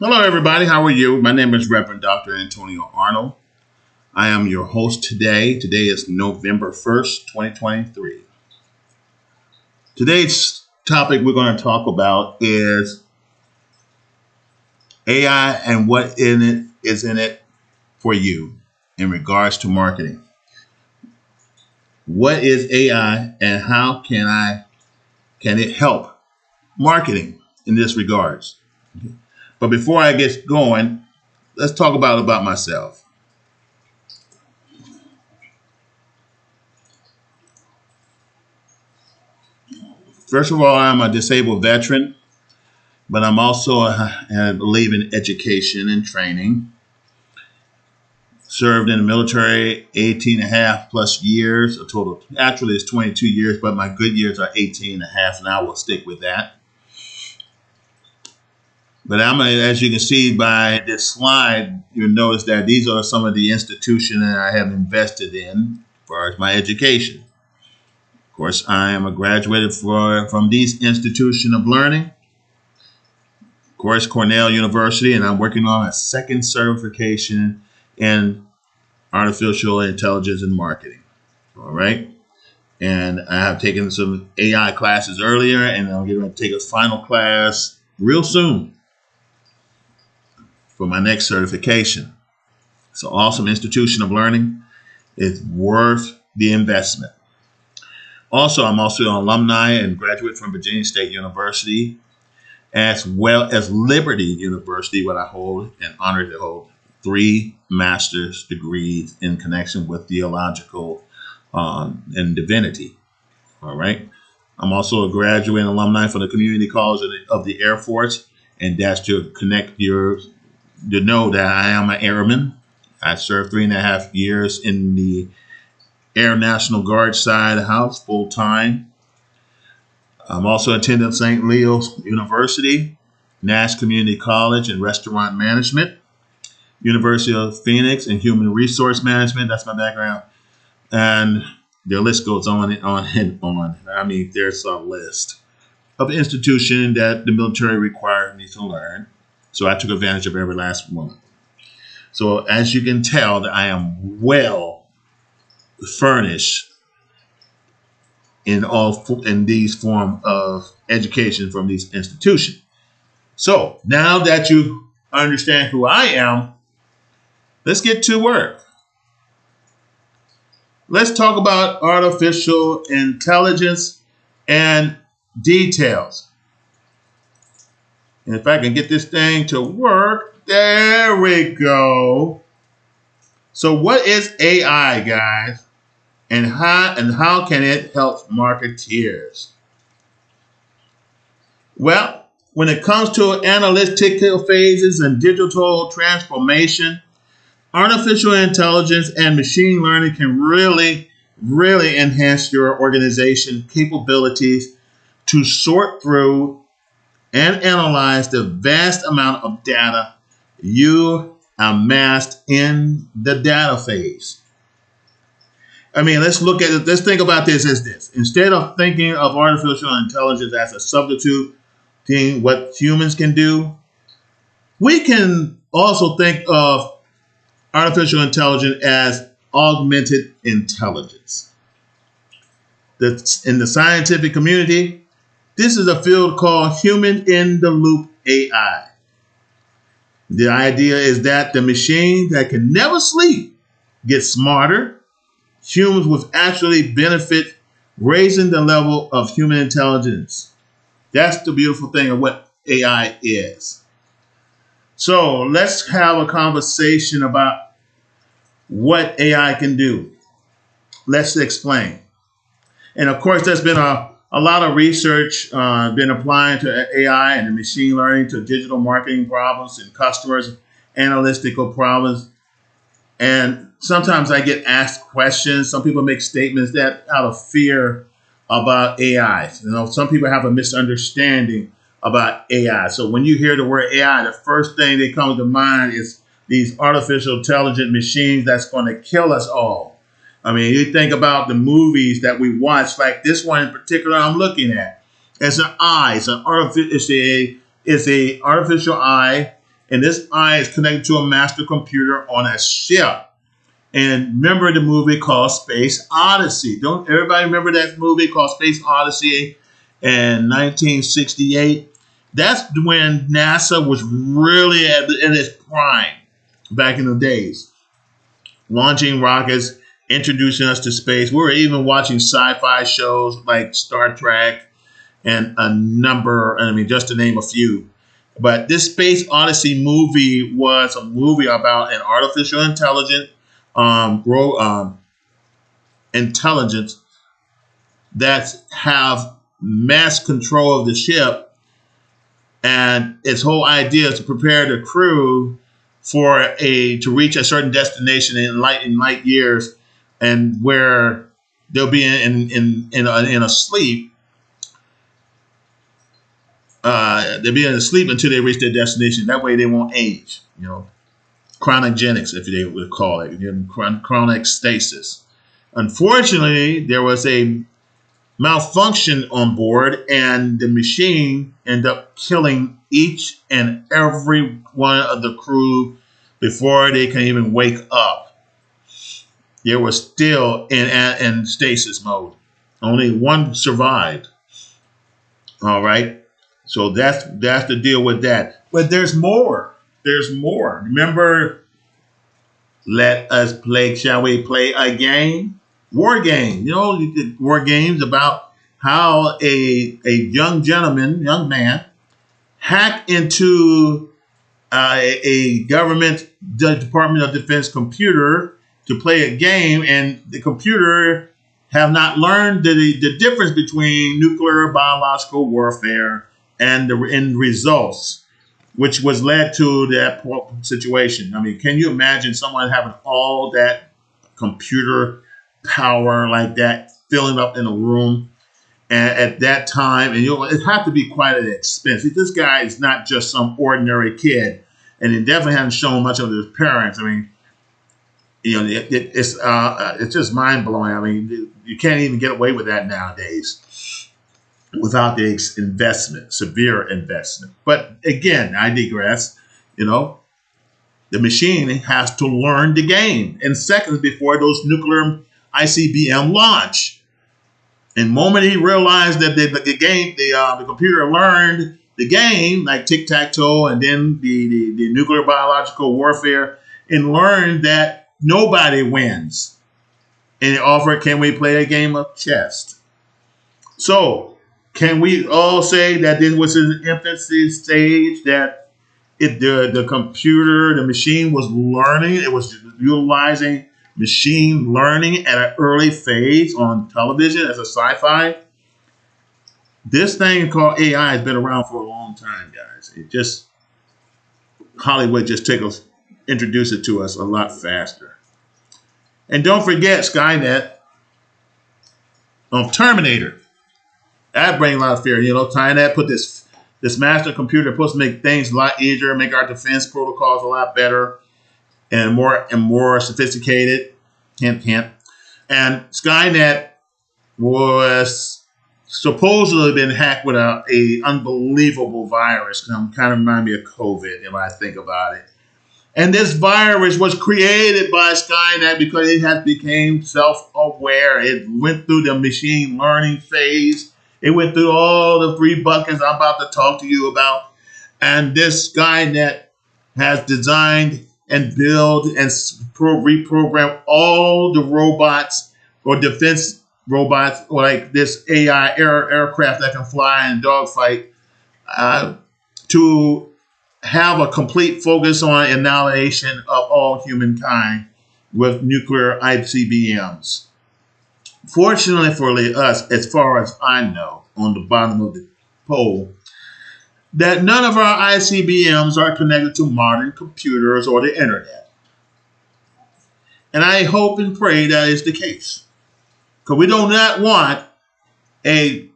Hello, everybody. How are you? My name is Reverend Dr. Antonio Arnold. I am your host today. Today is November 1st, 2023. Today's topic we're going to talk about is AI and what in it is in it for you in regards to marketing. What is AI and how can it help marketing in this regards? But before I get going, let's talk about myself. First of all, I'm a disabled veteran, but I'm also I believe in education and training. Served in the military 18 and a half plus years, a total, actually it's 22 years, but my good years are 18 and a half, and I will stick with that. But as you can see by this slide, you'll notice that these are some of the institutions that I have invested in as far as my education. Of course, I am a graduate from these institutions of learning. Of course, Cornell University, and I'm working on a second certification in artificial intelligence and marketing. All right. And I have taken some AI classes earlier, and I'm going to take a final class real soon for my next certification. It's an awesome institution of learning. It's worth the investment. Also, I'm also an alumni and graduate from Virginia State University, as well as Liberty University, where I hold and honored to hold 3 master's degrees in connection with theological and divinity. All right. I'm also a graduate and alumni from the Community College of the Air Force, and that's to connect to know that I am an airman. I served 3.5 years in the Air National Guard side of the house full time. I'm also attending St. Leo's University, Nash Community College in Restaurant Management, University of Phoenix in Human Resource Management. That's my background. And the list goes on and on and on. I mean, there's a list of institutions that the military required me to learn. So I took advantage of every last one. So as you can tell, that I am well furnished in these form of education from these institutions. So now that you understand who I am, let's get to work. Let's talk about artificial intelligence and details. And if I can get this thing to work, there we go. So what is AI, guys? And how can it help marketeers? Well, when it comes to analytical phases and digital transformation, artificial intelligence and machine learning can really enhance your organization capabilities to sort through and analyze the vast amount of data you amassed in the data phase. I mean, let's think about this as this. Instead of thinking of artificial intelligence as a substitute to what humans can do, we can also think of artificial intelligence as augmented intelligence. In the scientific community, this is a field called human-in-the-loop AI. The idea is that the machine that can never sleep gets smarter. Humans will actually benefit raising the level of human intelligence. That's the beautiful thing of what AI is. So let's have a conversation about what AI can do. Let's explain. And of course, there's been a lot of research been applying to AI and machine learning to digital marketing problems and customers analytical problems. And sometimes I get asked questions. Some people make statements that out of fear about AI. Some people have a misunderstanding about AI. So when you hear the word AI, the first thing that comes to mind is these artificial intelligent machines that's going to kill us all. I mean, you think about the movies that we watch, like this one in particular I'm looking at. It's an eye. It's a artificial eye, and this eye is connected to a master computer on a ship. And remember the movie called Space Odyssey. Don't everybody remember that movie called Space Odyssey in 1968? That's when NASA was really at its prime back in the days. Launching rockets, introducing us to space. We were even watching sci-fi shows like Star Trek and a number, just to name a few. But this Space Odyssey movie was a movie about an artificial intelligence intelligence that have mass control of the ship, and its whole idea is to prepare the crew to reach a certain destination in light years, and where they'll be in a sleep. They'll be in a sleep until they reach their destination. That way they won't age. Cryogenics, if they would call it, chronic stasis. Unfortunately, there was a malfunction on board, and the machine ended up killing each and every one of the crew before they can even wake up. They were still in stasis mode. Only one survived. All right, so that's the deal with that. But there's more. There's more. Remember, let us play. Shall we play a game? War game. War games about how a young man, hacked into a government Department of Defense computer to play a game, and the computer have not learned the difference between nuclear biological warfare and the end results, which was led to that situation. Can you imagine someone having all that computer power like that filling up in a room at that time? And it had to be quite an expense. This guy is not just some ordinary kid, and he definitely hasn't shown much of his parents. It's just mind blowing. You can't even get away with that nowadays without the severe investment. But again, I digress. The machine has to learn the game in seconds before those nuclear ICBM launch. And the moment he realized that the computer learned the game, like tic-tac-toe and then the nuclear biological warfare, and learned that nobody wins. And he offered, can we play a game of chess? So, can we all say that this was an infancy stage, that the computer, the machine was learning, it was utilizing machine learning at an early phase on television as a sci-fi? This thing called AI has been around for a long time, guys. Hollywood just introduced it to us a lot faster. And don't forget Skynet, Terminator. That brings a lot of fear. Skynet put this master computer supposed to make things a lot easier, make our defense protocols a lot better and more sophisticated. Hint, hint. And Skynet was supposedly been hacked with a unbelievable virus. Kind of remind me of COVID when I think about it. And this virus was created by Skynet because it has become self-aware. It went through the machine learning phase. It went through all the three buckets I'm about to talk to you about. And this Skynet has designed and built and reprogrammed all the robots or defense robots, like this AI aircraft that can fly and dogfight, to have a complete focus on annihilation of all humankind with nuclear ICBMs. Fortunately for us, as far as I know, on the bottom of the pole, that none of our ICBMs are connected to modern computers or the internet. And I hope and pray that is the case. Because we do not want a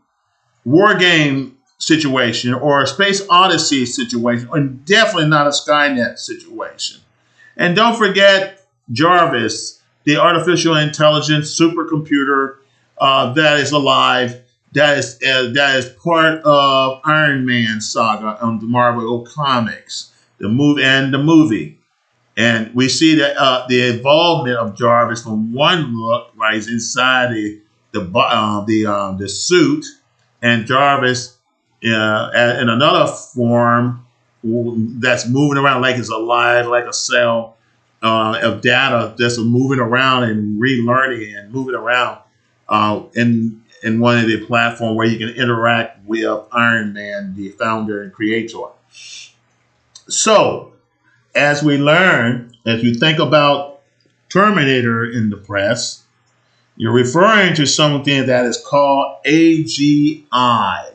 war game situation or a Space Odyssey situation, and definitely not a Skynet situation. And don't forget Jarvis, the artificial intelligence supercomputer that is alive, that is part of Iron Man saga on the Marvel comics. the movie. And we see that the involvement of Jarvis from one look, right, is inside the suit, and Jarvis in another form that's moving around like it's alive, like a cell of data that's moving around and relearning and moving around in one of the platforms where you can interact with Iron Man, the founder and creator. So, as we think about Terminator in the press, you're referring to something that is called AGI.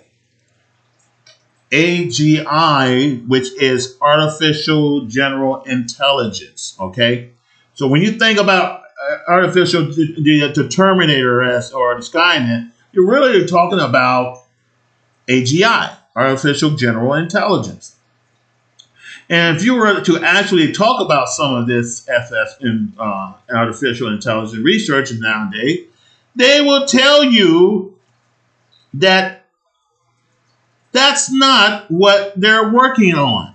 AGI, which is artificial general intelligence. Okay, so when you think about the Terminator or the Skynet, you're really talking about AGI, artificial general intelligence. And if you were to actually talk about some of this in artificial intelligence research nowadays, they will tell you that that's not what they're working on.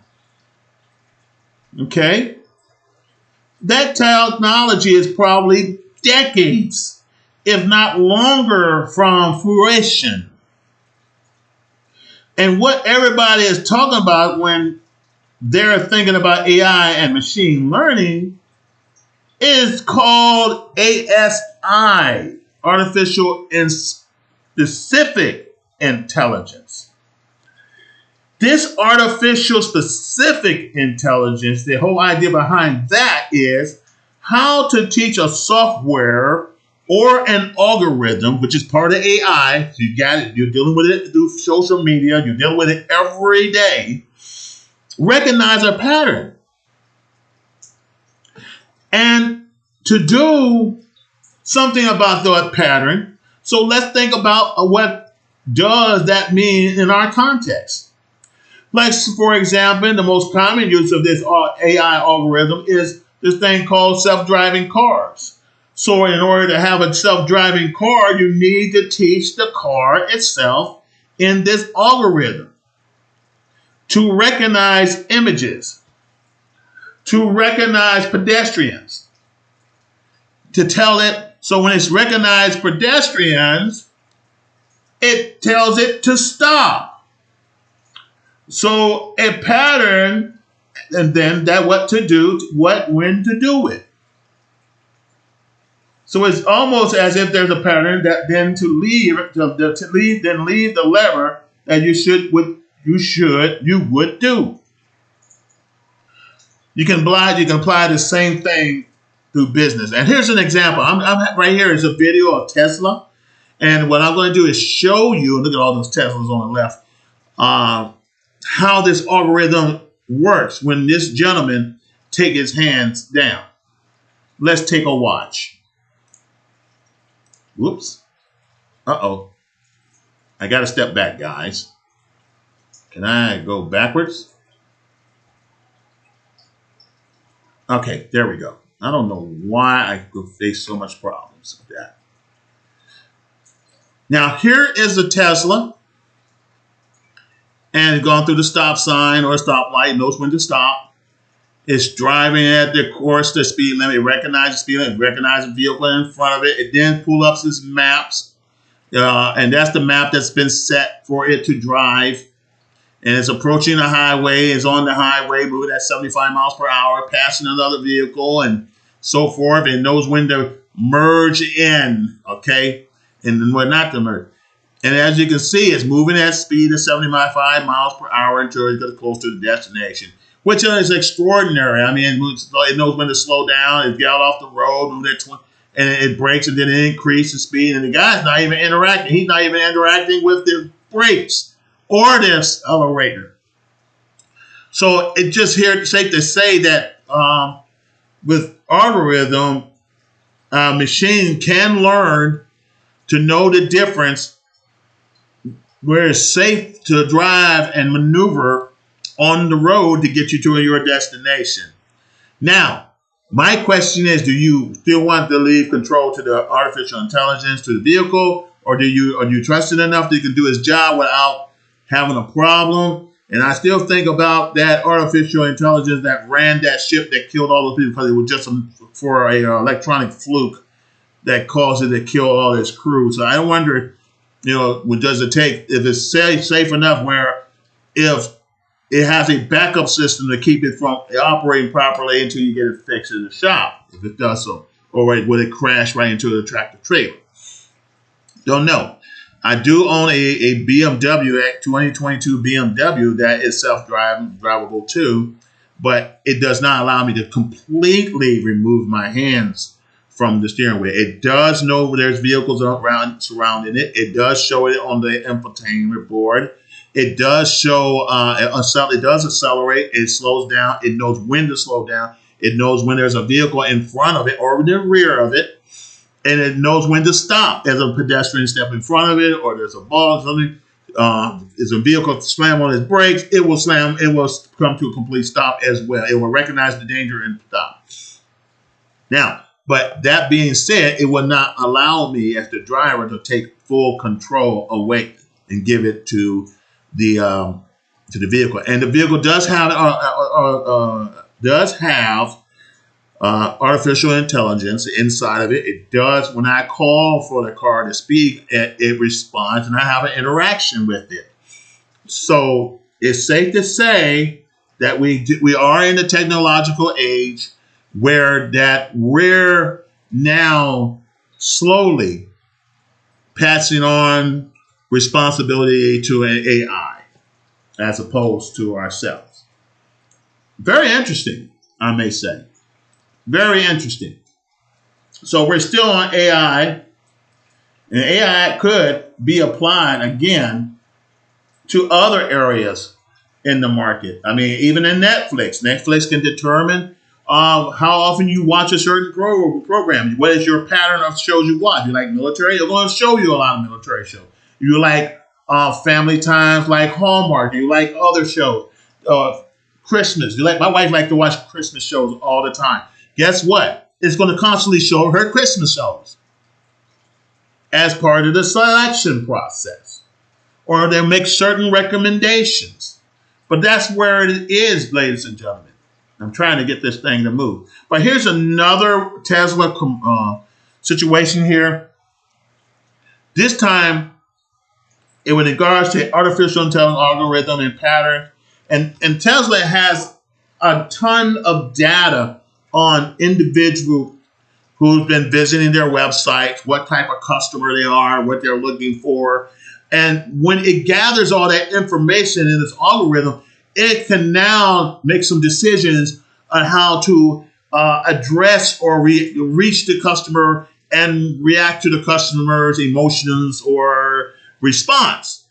Okay? That technology is probably decades, if not longer, from fruition. And what everybody is talking about when they're thinking about AI and machine learning is called ASI, artificial and specific intelligence. This artificial specific intelligence, the whole idea behind that is how to teach a software or an algorithm, which is part of AI. You got it. You're dealing with it through social media. You're dealing with it every day. Recognize a pattern. And to do something about that pattern, so let's think about what does that mean in our context. Like, for example, the most common use of this AI algorithm is this thing called self-driving cars. So in order to have a self-driving car, you need to teach the car itself in this algorithm to recognize images, to recognize pedestrians, to tell it, so when it's recognized pedestrians, it tells it to stop. So a pattern, and then that when to do it. So it's almost as if there's a pattern that then to leave the lever that you would do. You can apply the same thing through business. And here's an example. I'm right here is a video of Tesla, and what I'm going to do is show you. Look at all those Teslas on the left. How this algorithm works when this gentleman takes his hands down. Let's take a watch. Whoops. Uh-oh. I got to step back, guys. Can I go backwards? Okay, there we go. I don't know why I could face so much problems with that. Now, here is the Tesla. And gone through the stop sign or stoplight, knows when to stop. It's driving at the speed limit. It recognizes the speed limit, it recognizes the vehicle in front of it. It then pulls up its maps. And that's the map that's been set for it to drive. And it's approaching the highway, it's on the highway, moving at 75 miles per hour, passing another vehicle and so forth. It knows when to merge in, okay? And when not to merge. And as you can see, it's moving at speed of 75 miles per hour until it gets close to the destination, which is extraordinary. I mean, it knows when to slow down. It got off the road, moved at 20, and it brakes, and then it increases speed. And the guy's not even interacting. He's not even interacting with the brakes or the accelerator. So it's just safe to say that with algorithm, a machine can learn to know the difference where it's safe to drive and maneuver on the road to get you to your destination. Now, my question is, do you still want to leave control to the artificial intelligence, to the vehicle, or are you trust it enough that you can do its job without having a problem? And I still think about that artificial intelligence that ran that ship that killed all those people because it was just for a electronic fluke that caused it to kill all its crew. So I wonder, what does it take if it's safe enough where if it has a backup system to keep it from operating properly until you get it fixed in the shop, if it does so, or will it crash right into the tractor trailer? Don't know. I do own a BMW, 2022 BMW that is self-drivable too, but it does not allow me to completely remove my hands from the steering wheel. It does know there's vehicles around surrounding it. It does show it on the infotainment board. It does show, it does accelerate. It slows down. It knows when to slow down. It knows when there's a vehicle in front of it or in the rear of it. And it knows when to stop as a pedestrian step in front of it, or there's a ball or something. Is a vehicle slam on its brakes, it will slam. It will come to a complete stop as well. It will recognize the danger and stop. Now, but that being said, it will not allow me as the driver to take full control away and give it to the vehicle. And the vehicle does have artificial intelligence inside of it. It does, when I call for the car to speak, it responds, and I have an interaction with it. So it's safe to say that we are in the technological age where that we're now slowly passing on responsibility to an AI as opposed to ourselves. Very interesting, I may say. Very interesting. So we're still on AI, and AI could be applied again to other areas in the market. I mean, even in Netflix. Netflix can determine how often you watch a certain program. What is your pattern of shows you watch? You like military? They're going to show you a lot of military shows. You like family times, like Hallmark. You like other shows. Christmas. My wife likes to watch Christmas shows all the time. Guess what? It's going to constantly show her Christmas shows as part of the selection process. Or they'll make certain recommendations. But that's where it is, ladies and gentlemen. I'm trying to get this thing to move. But here's another Tesla situation here. This time, in regards to artificial intelligence algorithm and pattern. And Tesla has a ton of data on individuals who've been visiting their websites, what type of customer they are, what they're looking for. And when it gathers all that information in its algorithm, it can now make some decisions on how to address or reach the customer and react to the customer's emotions or response.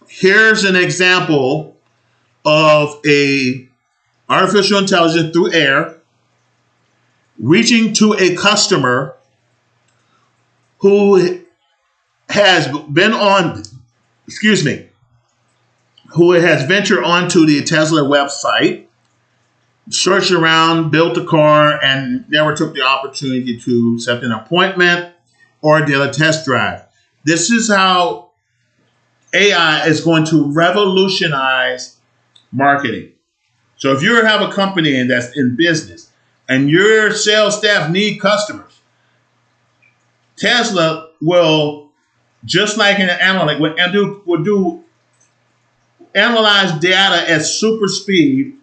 Here's an example of a artificial intelligence through air reaching to a customer who has been who has ventured onto the Tesla website, searched around, built a car, and never took the opportunity to set an appointment or did a test drive. This is how AI is going to revolutionize marketing. So if you have a company that's in business and your sales staff need customers, Tesla will, just like an analytic, will do analyze data at super speed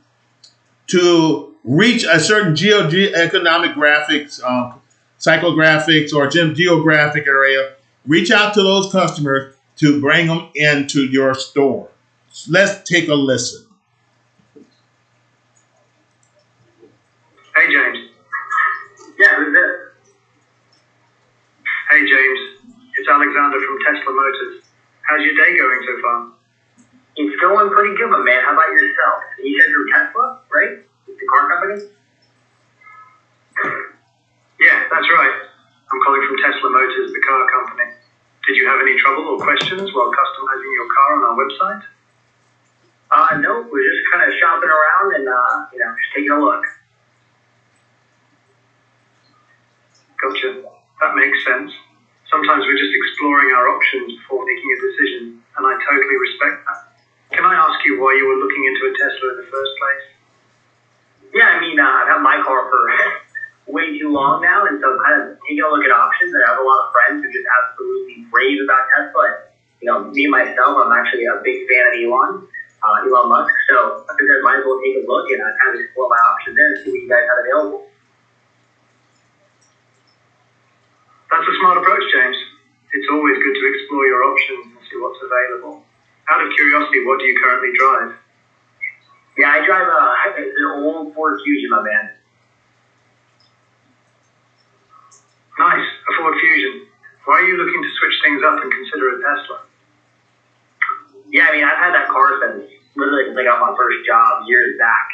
to reach a certain geoeconomic graphics, psychographics, or geographic area, reach out to those customers to bring them into your store. Let's take a listen. Hey, James. Yeah, who's this? Hey, James. It's Alexander from Tesla Motors. How's your day going so far? It's going pretty good, my man. How about yourself? You said you're Tesla, right? The car company? Yeah, that's right. I'm calling from Tesla Motors, the car company. Did you have any trouble or questions while customizing your car on our website? No, we're just kind of shopping around and, just taking a look. Gotcha. That makes sense. Sometimes we're just exploring our options before making a decision, and I totally respect that. Can I ask you why you were looking into a Tesla in the first place? Yeah, I mean, I've had my car for way too long now, and so I'm kind of taking a look at options. And I have a lot of friends who just absolutely rave about Tesla. Me myself, I'm actually a big fan of Elon Musk. So I figured I might as well take a look and kind of explore my options there and see what you guys have available. That's a smart approach, James. It's always good to explore your options and see what's available. Out of curiosity, what do you currently drive? Yeah, I drive an old Ford Fusion, my man. Nice, a Ford Fusion. Why are you looking to switch things up and consider a Tesla? Yeah, I mean, I've had that car since literally since I got my first job years back.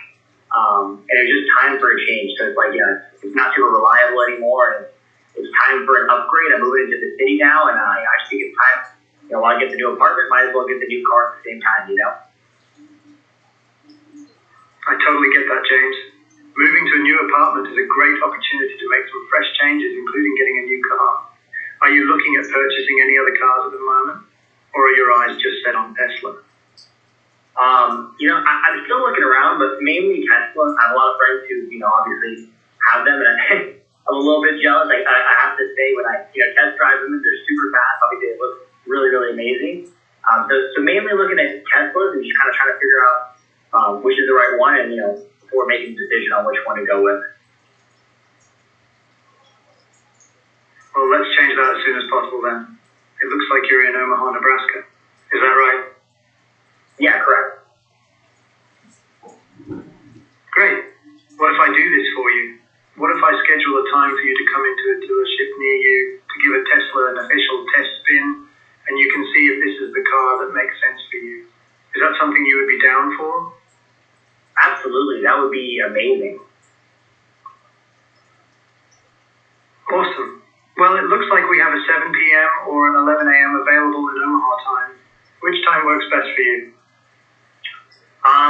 And it was just time for a change. So it's like, it's not super reliable anymore. And it's time for an upgrade. I'm moving into the city now, and I just think it's time. While I get the new apartment, might as well get the new car at the same time, I totally get that, James. Moving to a new apartment is a great opportunity to make some fresh changes, including getting a new car. Are you looking at purchasing any other cars at the moment? Or are your eyes just set on Tesla? I'm still looking around, but mainly Tesla. I have a lot of friends who, obviously have them, and I'm a little bit jealous. I have to say, when I, test drive them, they're super fast. Obviously, they look really, really amazing. So mainly looking at Teslas and just kind of trying to figure out which is the right one, and before making a decision on which one to go with. Well, let's change that as soon as possible then. It looks like you're in Omaha, Nebraska. Is that right? Yeah, correct. Great. What if I do this for you? What if I schedule a time for you to come into a dealership near you to give a Tesla an official test spin, and you can see if this is the car that makes sense for you? Is that something you would be down for? Absolutely. That would be amazing. Awesome. Well, it looks like we have a 7 p.m. or an 11 a.m. available in Omaha time. Which time works best for you?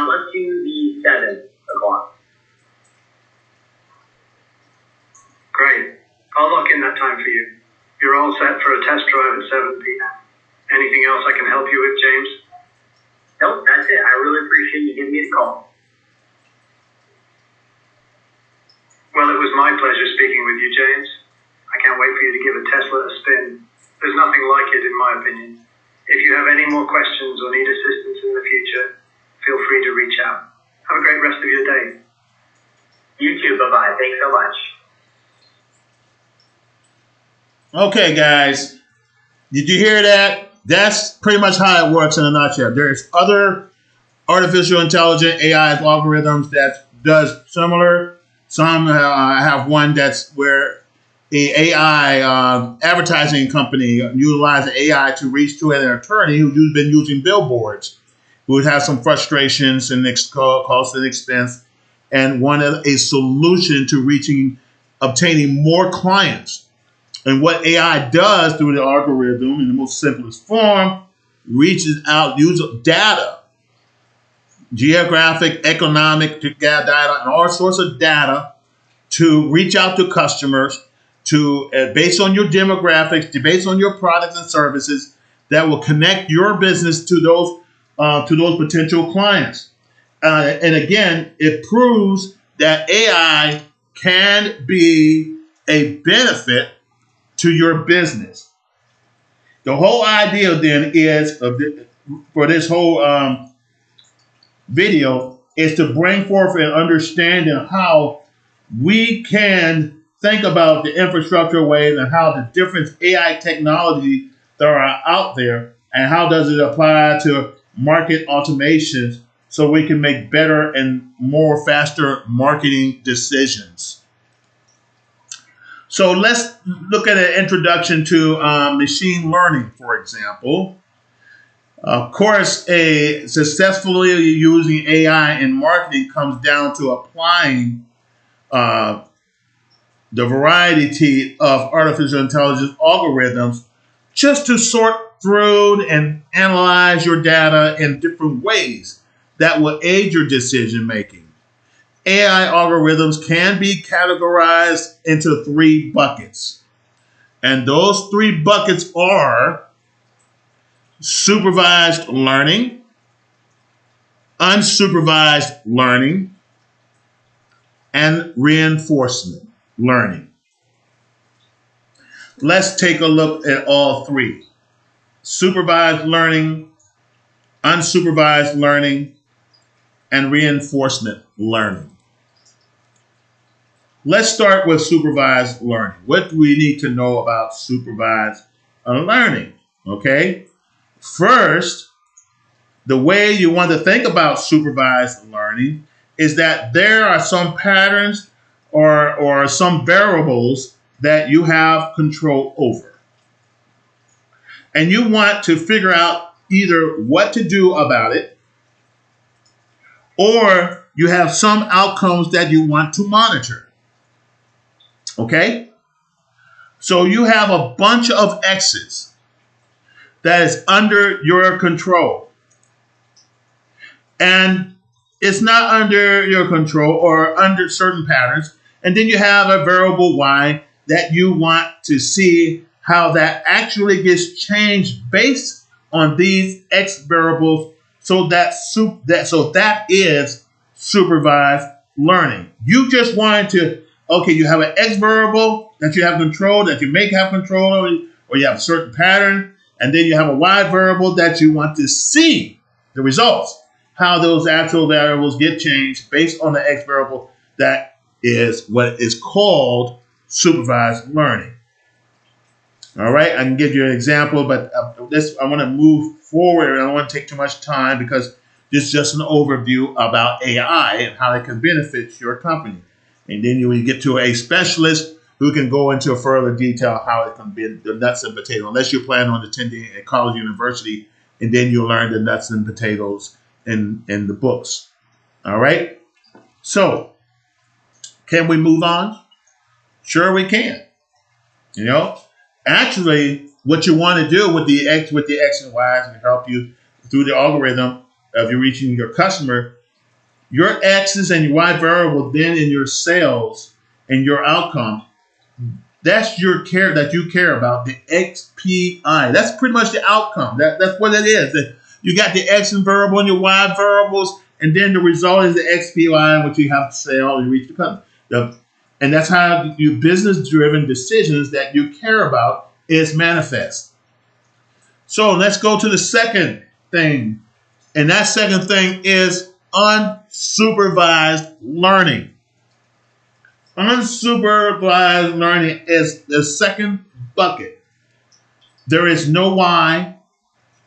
Let's do the 7 o'clock. Great. I'll lock in that time for you. You're all set for a test drive at 7 p.m. Anything else I can help you with, James? Nope, that's it. I really appreciate you giving me the call. Well, it was my pleasure speaking with you, James. I can't wait for you to give a Tesla a spin. There's nothing like it, in my opinion. If you have any more questions or need assistance in the future, feel free to reach out. Have a great rest of your day. You too. Bye-bye. Thanks so much. Okay, guys. Did you hear that? That's pretty much how it works in a nutshell. There's other artificial intelligence AI algorithms that does similar. Some have one that's where a AI advertising company utilizes AI to reach to an attorney who's been using billboards, who has some frustrations and cost and expense, and wanted a solution to obtaining more clients. And what AI does through the algorithm, in the most simplest form, reaches out, uses data, geographic, economic data, and all sorts of data to reach out to customers to, based on your demographics, based on your products and services, that will connect your business to those potential clients. And again, it proves that AI can be a benefit to your business. The whole idea then is for this whole video is to bring forth an understanding of how we can think about the infrastructure ways and how the different AI technology that are out there and how does it apply to market automations so we can make better and more faster marketing decisions. So let's look at an introduction to machine learning, for example. Of course, successfully using AI in marketing comes down to applying the variety of artificial intelligence algorithms just to sort through and analyze your data in different ways that will aid your decision making. AI algorithms can be categorized into 3 buckets. And those 3 buckets are supervised learning, unsupervised learning, and reinforcement learning. Let's take a look at all three: supervised learning, unsupervised learning, and reinforcement learning. Let's start with supervised learning. What do we need to know about supervised learning? Okay. First, the way you want to think about supervised learning is that there are some patterns or some variables that you have control over. And you want to figure out either what to do about it, or you have some outcomes that you want to monitor. Okay? So you have a bunch of X's that is under your control. And it's not under your control or under certain patterns. And then you have a variable Y that you want to see how that actually gets changed based on these X variables. So that is supervised learning. You just wanted to, okay, you have an X variable that you have control, that you may have control over, or you have a certain pattern, and then you have a Y variable that you want to see the results, how those actual variables get changed based on the X variable. That is what is called supervised learning. All right, I can give you an example, but I want to move forward. I don't want to take too much time because this is just an overview about AI and how it can benefit your company. And then you will get to a specialist who can go into further detail how it can be the nuts and potatoes, unless you plan on attending a college university, and then you'll learn the nuts and potatoes in the books. All right? So, can we move on? Sure we can. You know? Actually, what you want to do with the X and Y's and help you through the algorithm of you reaching your customer, your X's and your Y variable then in your sales and your outcome, that's your care that you care about, the XPI. That's pretty much the outcome. That's what it is. That you got the X and variable and your Y variables, and then the result is the XPI, which you have to sell and reach the customer. And that's how your business-driven decisions that you care about is manifest. So let's go to the second thing. And that second thing is unsupervised learning. Unsupervised learning is the second bucket. There is no Y.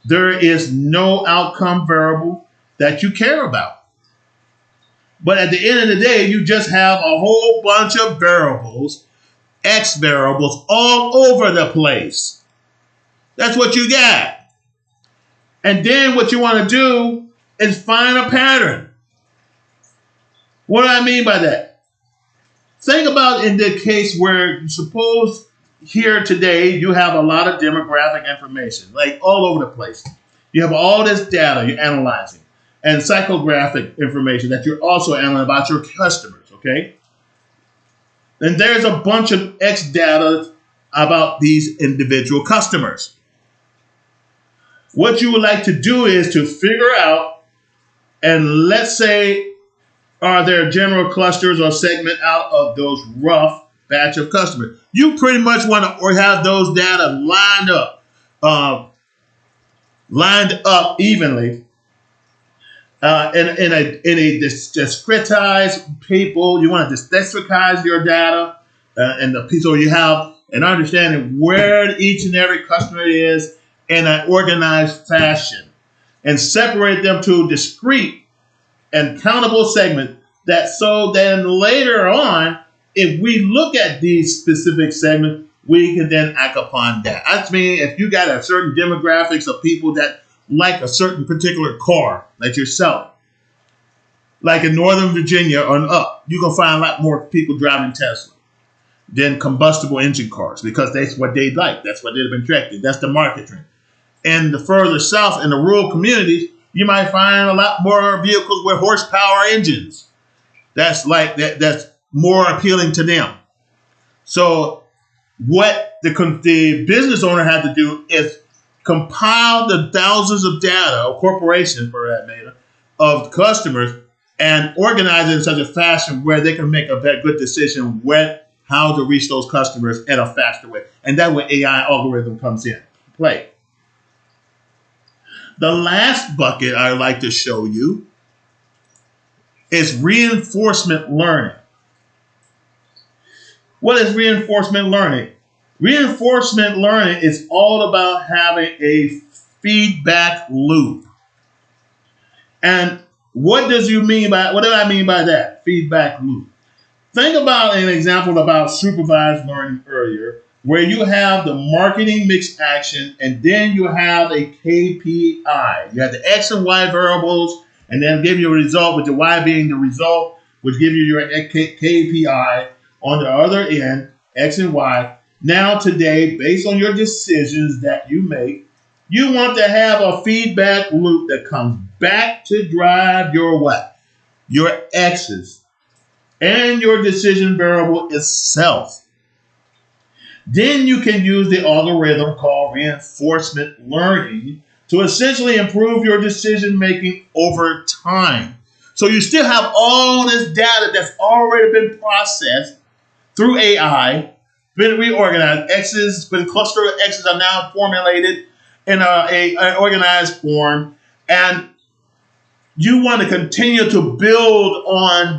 There is no outcome variable that you care about. But at the end of the day, you just have a whole bunch of variables, X variables, all over the place. That's what you got. And then what you want to do is find a pattern. What do I mean by that? Think about in the case where suppose here today you have a lot of demographic information, like all over the place. You have all this data you're analyzing, and psychographic information that you're also analyzing about your customers, okay? And there's a bunch of X data about these individual customers. What you would like to do is to figure out, and let's say, are there general clusters or segment out of those rough batch of customers? You pretty much want to have those data lined up evenly. In a discretized people, you want to discretize your data, and so you have an understanding where each and every customer is in an organized fashion, and separate them to discrete and countable segments. That so then later on, if we look at these specific segments, we can then act upon that. I mean, if you got a certain demographics of people that like a certain particular car that you're selling, like in Northern Virginia or up, you can find a lot more people driving Tesla than combustible engine cars because that's what they like. That's what they've been attracted. That's the market trend. And the further south in the rural communities, you might find a lot more vehicles with horsepower engines. That's more appealing to them. So what the business owner had to do is compile the thousands of data, or corporation for that matter, of customers and organize it in such a fashion where they can make a very good decision how to reach those customers in a faster way. And that way AI algorithm comes in play. The last bucket I like to show you is reinforcement learning. What is reinforcement learning? Reinforcement learning is all about having a feedback loop. And what do I mean by that? Feedback loop. Think about an example about supervised learning earlier, where you have the marketing mixed action and then you have a KPI. You have the X and Y variables and then give you a result, with the Y being the result, which give you your KPI on the other end, X and Y. Now today, based on your decisions that you make, you want to have a feedback loop that comes back to drive your what? Your X's and your decision variable itself. Then you can use the algorithm called reinforcement learning to essentially improve your decision making over time. So you still have all this data that's already been processed through AI, been reorganized. X's, been cluster of X's are now formulated in an organized form, and you want to continue to build on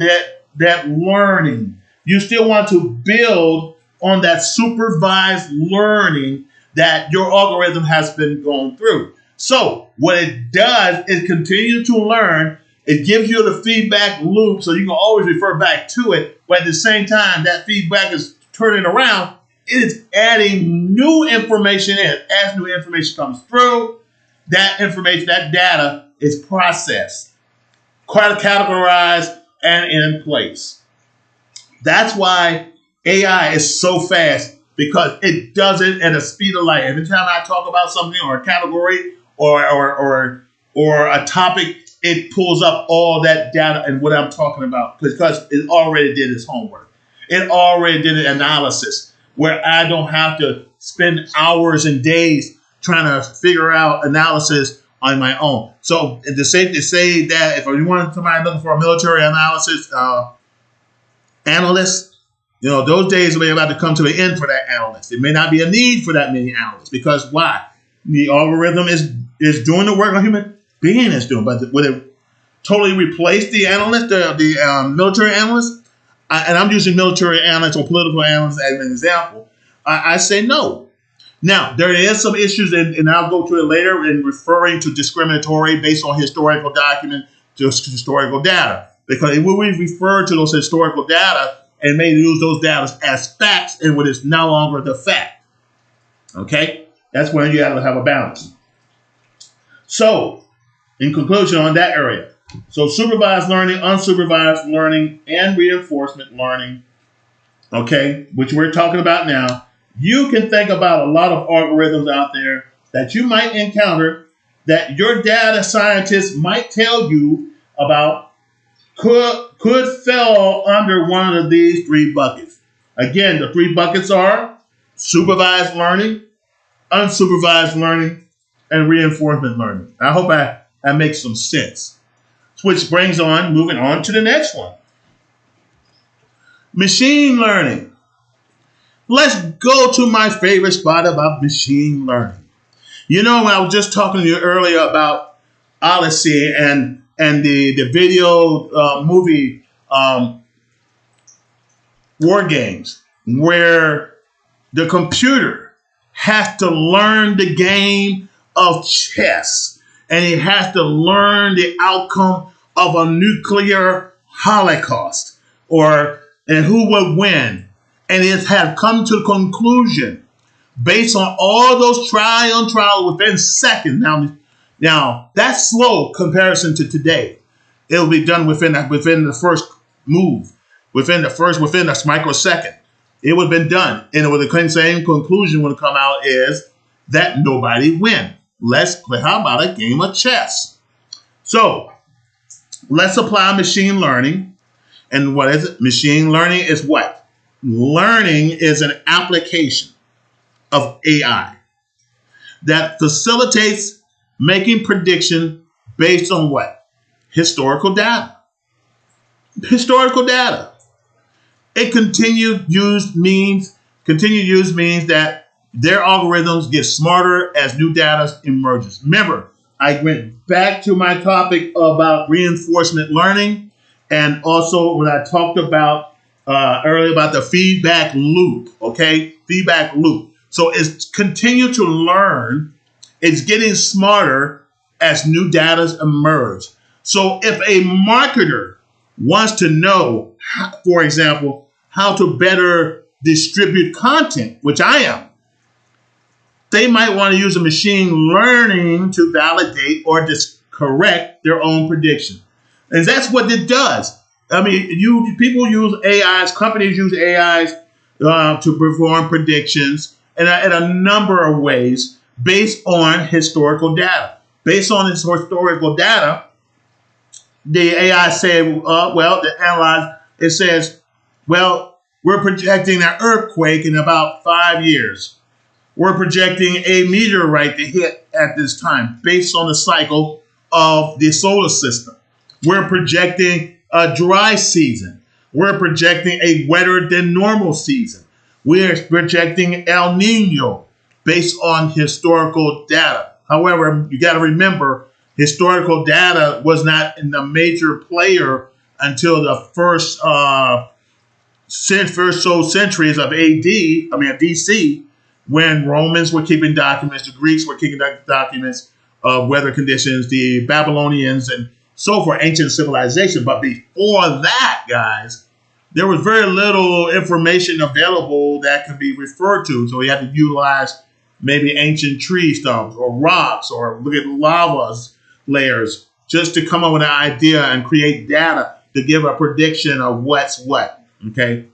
that learning. You still want to build on that supervised learning that your algorithm has been going through. So what it does is continue to learn. It gives you the feedback loop so you can always refer back to it. But at the same time, that feedback is turning around. It is adding new information in. As new information comes through, that information, that data is processed, categorized, and in place. That's why AI is so fast, because it does it at the speed of light. Every time I talk about something or a category or a topic, it pulls up all that data and what I'm talking about, because it already did its homework. It already did an analysis where I don't have to spend hours and days trying to figure out analysis on my own. So to say that if you want somebody looking for a military analysis analyst, those days may about to come to an end for that analyst. There may not be a need for that many analysts, because why? The algorithm is doing the work a human being is doing. But would it totally replace the analyst, the military analyst? And I'm using military analysts or political analysts as an example. I say no. Now, there is some issues, and I'll go to it later, in referring to discriminatory based on historical document to historical data. Because when we refer to those historical data and may use those data as facts, and what is no longer the fact. Okay? That's when you have to have a balance. So, in conclusion on that area, so supervised learning, unsupervised learning, and reinforcement learning, okay, which we're talking about now, you can think about a lot of algorithms out there that you might encounter that your data scientists might tell you about could fall under one of these three buckets. Again, the three buckets are supervised learning, unsupervised learning, and reinforcement learning. I hope I make some sense. Which brings on, moving on to the next one. Machine learning. Let's go to my favorite spot about machine learning. When I was just talking to you earlier about Odyssey and the video movie war games, where the computer has to learn the game of chess, and it has to learn the outcome of a nuclear holocaust, and who would win. And it has come to the conclusion, based on all those trial within seconds. Now that's slow comparison to today. It will be done within the first move, within a microsecond. It would have been done, and the same conclusion would come out is that nobody win. Let's play. How about a game of chess? So let's apply machine learning. And what is it? Machine learning is what? Learning is an application of AI that facilitates making prediction based on what? historical data. Historical data. It continued use means that their algorithms get smarter as new data emerges. Remember, I went back to my topic about reinforcement learning, and also when I talked about earlier about the feedback loop. Okay, feedback loop. So it's continue to learn. It's getting smarter as new data emerge. So if a marketer wants to know, for example, how to better distribute content, which I am, they might want to use a machine learning to validate or correct their own prediction. And that's what it does. I mean, people use AIs, companies use AIs to perform predictions in a number of ways based on historical data. Based on this historical data, the AI said, the analyze, it says, well, we're projecting an earthquake in about 5 years. We're projecting a meteorite to hit at this time based on the cycle of the solar system. We're projecting a dry season. We're projecting a wetter than normal season. We're projecting El Nino based on historical data. However, you got to remember, historical data was not in the major player until the first centuries of BC, when Romans were keeping documents, the Greeks were keeping documents of weather conditions, the Babylonians and so forth, ancient civilization. But before that, guys, there was very little information available that could be referred to. So we had to utilize maybe ancient tree stumps or rocks or look at lava layers just to come up with an idea and create data to give a prediction of what's what, okay?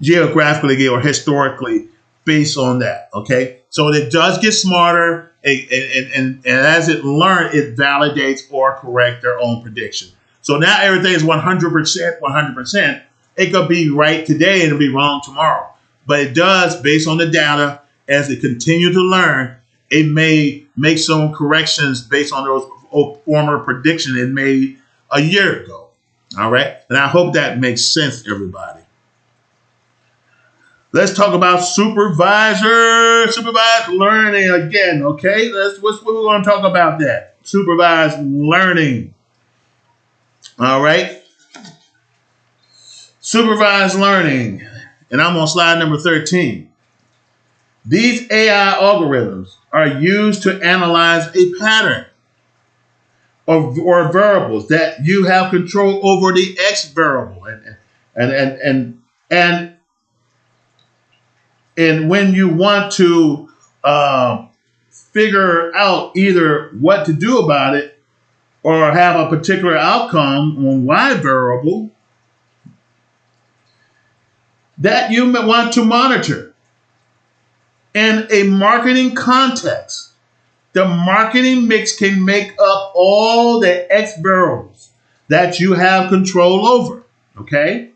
Geographically or historically based on that, okay? So it does get smarter, and as it learns, it validates or corrects their own prediction. So now everything is 100%. It could be right today and it'll be wrong tomorrow. But it does, based on the data, as it continues to learn, it may make some corrections based on those former predictions it made a year ago. All right? And I hope that makes sense to everybody. Let's talk about supervised learning again, okay? What we're going to talk about that. Supervised learning. All right? Supervised learning. And I'm on slide number 13. These AI algorithms are used to analyze a pattern or variables that you have control over the X variable. And when you want to figure out either what to do about it or have a particular outcome on Y variable, that you may want to monitor. In a marketing context, the marketing mix can make up all the X variables that you have control over, okay?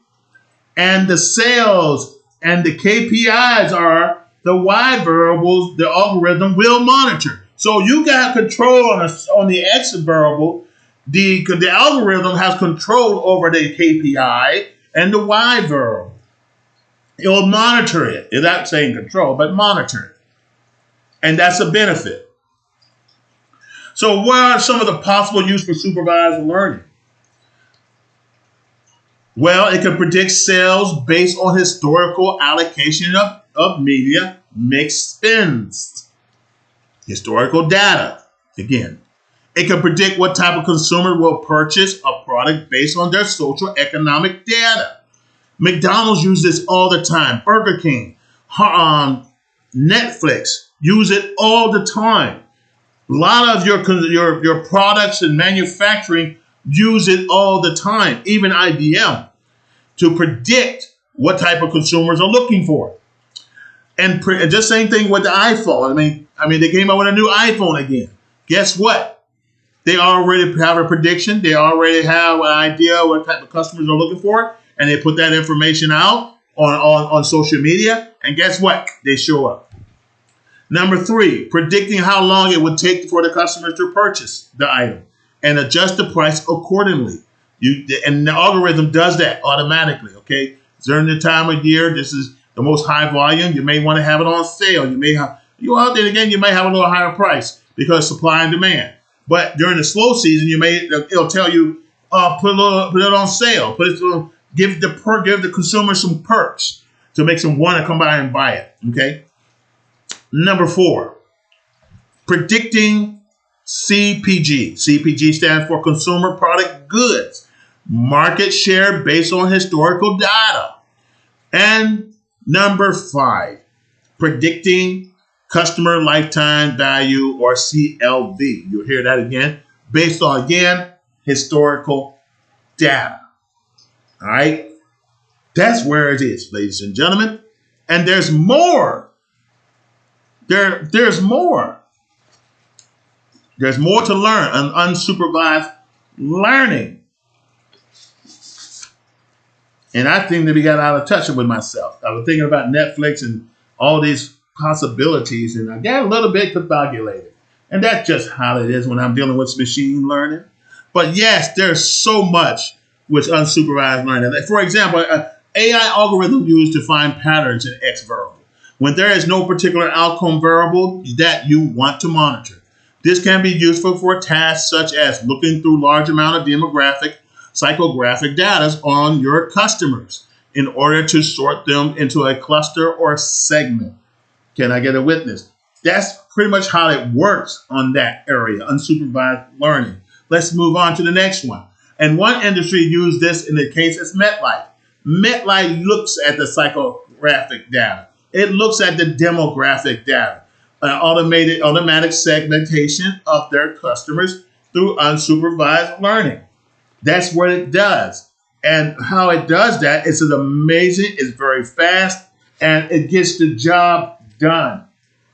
And the sales and the KPIs are the Y variables the algorithm will monitor. So you got control on the X variable. The algorithm has control over the KPI and the Y variable. It will monitor it. It's not saying control, but monitor it. And that's a benefit. So what are some of the possible use for supervised learning? Well, it can predict sales based on historical allocation of media mix spends. Historical data, again. It can predict what type of consumer will purchase a product based on their social economic data. McDonald's uses this all the time. Burger King, Netflix use it all the time. A lot of your products and manufacturing use it all the time, even IBM, to predict what type of consumers are looking for. And just same thing with the iPhone. I mean, they came out with a new iPhone again. Guess what? They already have a prediction. They already have an idea what type of customers are looking for, and they put that information out on social media. And guess what? They show up. Number 3, predicting how long it would take for the customers to purchase the item. and adjust the price accordingly. And the algorithm does that automatically. Okay, during the time of year, this is the most high volume. You may want to have it on sale. You may have then again you may have a little higher price because supply and demand. But during the slow season, it'll tell you put it on sale. Give the consumer some perks to make them want to come by and buy it. Okay. Number 4, predicting CPG. CPG stands for Consumer Product Goods. Market share based on historical data. And number 5, predicting customer lifetime value, or CLV. You'll hear that again, based on, again, historical data. All right? That's where it is, ladies and gentlemen. And there's more. There's more. There's more to learn on unsupervised learning. And I think that we got out of touch with myself. I was thinking about Netflix and all these possibilities, and I got a little bit confabulated. And that's just how it is when I'm dealing with machine learning. But yes, there's so much with unsupervised learning. For example, an AI algorithm used to find patterns in X variable when there is no particular outcome variable that you want to monitor. This can be useful for tasks such as looking through large amount of demographic, psychographic data on your customers in order to sort them into a cluster or segment. Can I get a witness? That's pretty much how it works on that area, unsupervised learning. Let's move on to the next one. And one industry used this in the case is MetLife. MetLife looks at the psychographic data. It looks at the demographic data, automatic segmentation of their customers through unsupervised learning. That's what it does. And how it does that is amazing. It's very fast, and it gets the job done.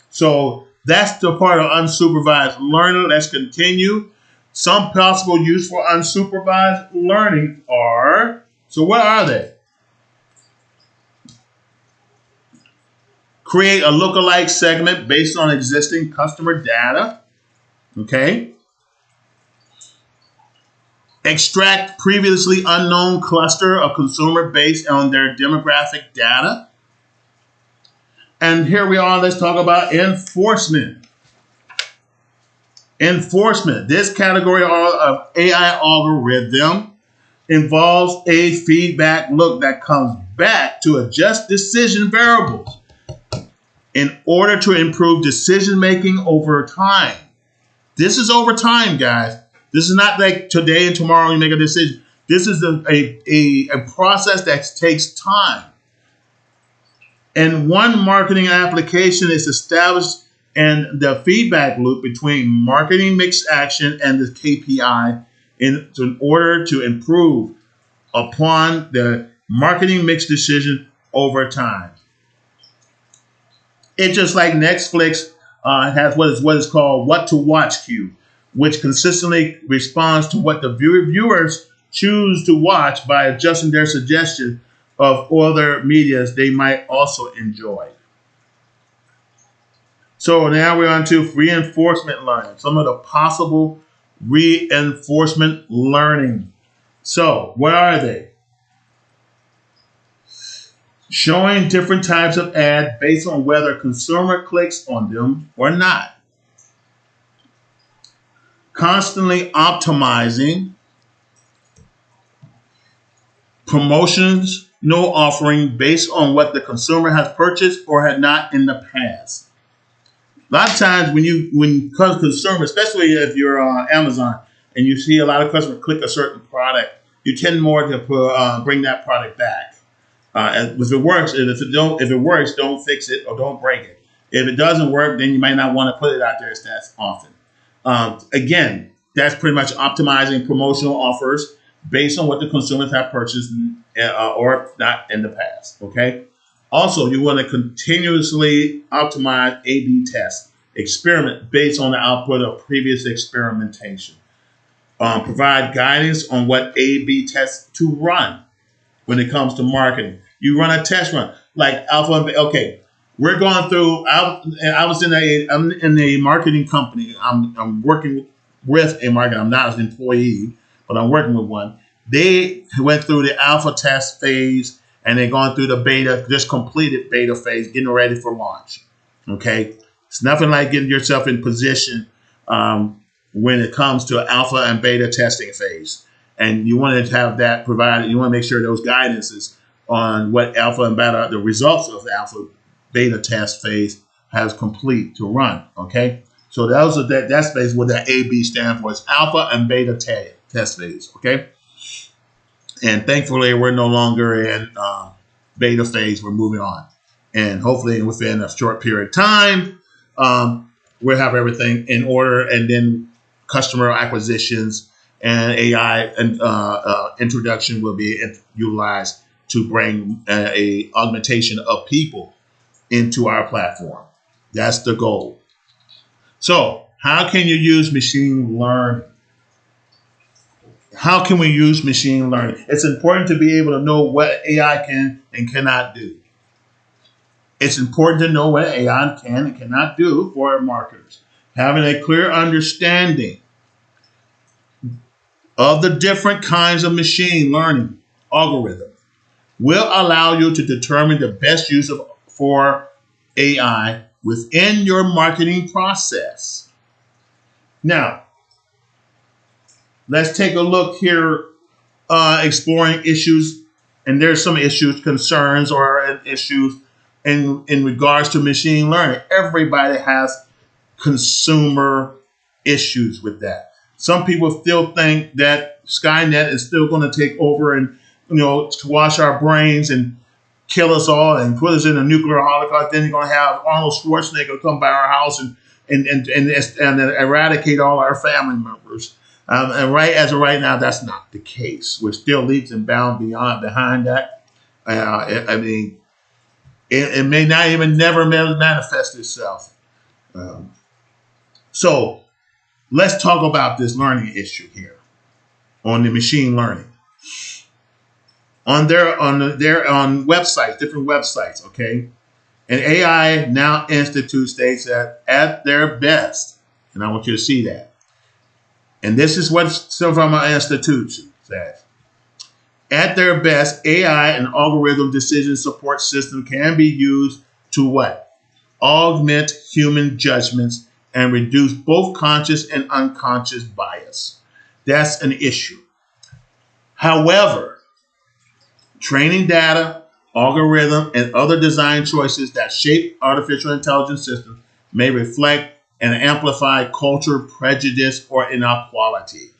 So that's the part of unsupervised learning. Let's continue. Some possible use for unsupervised learning are, so what are they? Create a lookalike segment based on existing customer data. Okay. Extract previously unknown cluster of consumer based on their demographic data. And here we are. Let's talk about enforcement. Enforcement. This category of AI algorithm involves a feedback loop that comes back to adjust decision variables in order to improve decision making over time. This is over time, guys. This is not like today and tomorrow you make a decision. This is a process that takes time. And one marketing application is established in the feedback loop between marketing mix action and the KPI in order to improve upon the marketing mix decision over time. It's just like Netflix has what is called what to watch queue, which consistently responds to what the viewers choose to watch by adjusting their suggestion of other medias they might also enjoy. So now we're on to reinforcement learning, some of the possible reinforcement learning. So what are they? Showing different types of ads based on whether consumer clicks on them or not. Constantly optimizing promotions, no offering based on what the consumer has purchased or had not in the past. A lot of times when consumers, especially if you're on Amazon and you see a lot of customers click a certain product, you tend more to bring that product back. And if it works, if it works, don't fix it or don't break it. If it doesn't work, then you might not want to put it out there as often. Again, that's pretty much optimizing promotional offers based on what the consumers have purchased or not in the past. Okay. Also, you want to continuously optimize A/B tests, experiment based on the output of previous experimentation. Provide guidance on what A/B tests to run when it comes to marketing. You run a test run like alpha and beta. Okay, we're going through. I'm in a marketing company. I'm working with a market. I'm not an employee, but I'm working with one. They went through the alpha test phase and they're going through the beta, just completed beta phase, getting ready for launch. Okay, it's nothing like getting yourself in position when it comes to alpha and beta testing phase. And you want to have that provided. You want to make sure those guidances on what alpha and beta, the results of the alpha beta test phase has complete to run. Okay, so that's phase what that AB stands for. It's alpha and beta test phase. Okay, and thankfully we're no longer in beta phase. We're moving on, and hopefully within a short period of time, we'll have everything in order, and then customer acquisitions and AI and introduction will be utilized to bring a augmentation of people into our platform. That's the goal. So how can you use machine learning? How can we use machine learning? It's important to be able to know what AI can and cannot do. It's important to know what AI can and cannot do for our marketers. Having a clear understanding of the different kinds of machine learning algorithm will allow you to determine the best use for AI within your marketing process. Now, let's take a look here, exploring issues, and there's some issues, concerns, or issues in regards to machine learning. Everybody has consumer issues with that. Some people still think that Skynet is still going to take over and, to wash our brains and kill us all and put us in a nuclear holocaust. Then you're going to have Arnold Schwarzenegger come by our house and eradicate all our family members. And right as of right now, that's not the case. We're still leaps and bounds behind that. It may not even never manifest itself. So let's talk about this learning issue here on the machine learning. On websites, different websites, okay? And AI Now Institute states that at their best, and I want you to see that. And this is what some from our institution says. At their best, AI and algorithm decision support system can be used to what? Augment human judgments and reduce both conscious and unconscious bias. That's an issue. However, training data, algorithm, and other design choices that shape artificial intelligence systems may reflect and amplify culture, prejudice, or inequality.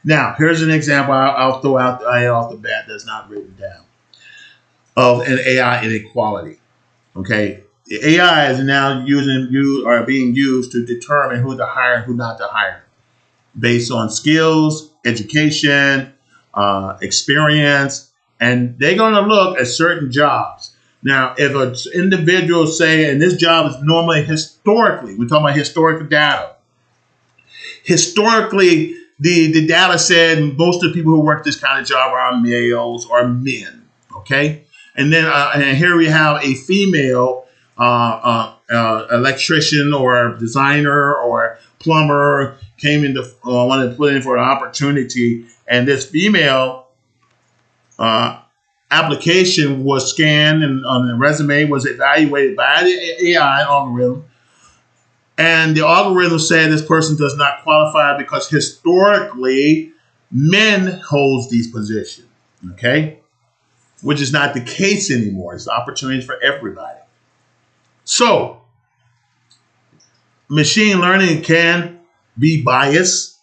Now, here's an example I'll throw out off the bat that's not written down of an AI inequality. Okay, the AI is now being used to determine who to hire and who not to hire, based on skills, education, experience, and they're going to look at certain jobs. Now, if an individual say, and this job is normally historically, we're talking about historical data. Historically, the data said most of the people who work this kind of job are males or men. Okay, and then and here we have a female electrician or designer or plumber came into wanted to put in for an opportunity, and this female application was scanned and on the resume was evaluated by the AI algorithm. And the algorithm said this person does not qualify because historically men hold these positions, okay? Which is not the case anymore. It's opportunities for everybody. So, machine learning can be biased.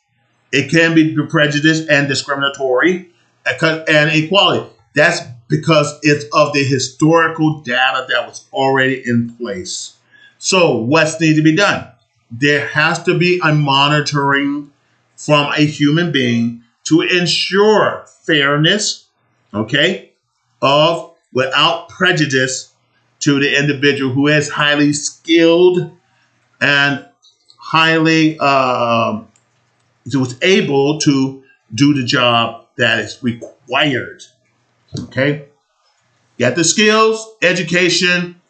It can be prejudiced and discriminatory and equality. That's because it's of the historical data that was already in place. So what's need to be done? There has to be a monitoring from a human being to ensure fairness, okay, of without prejudice to the individual who is highly skilled and highly was able to do the job that is required. Okay, got the skills, education,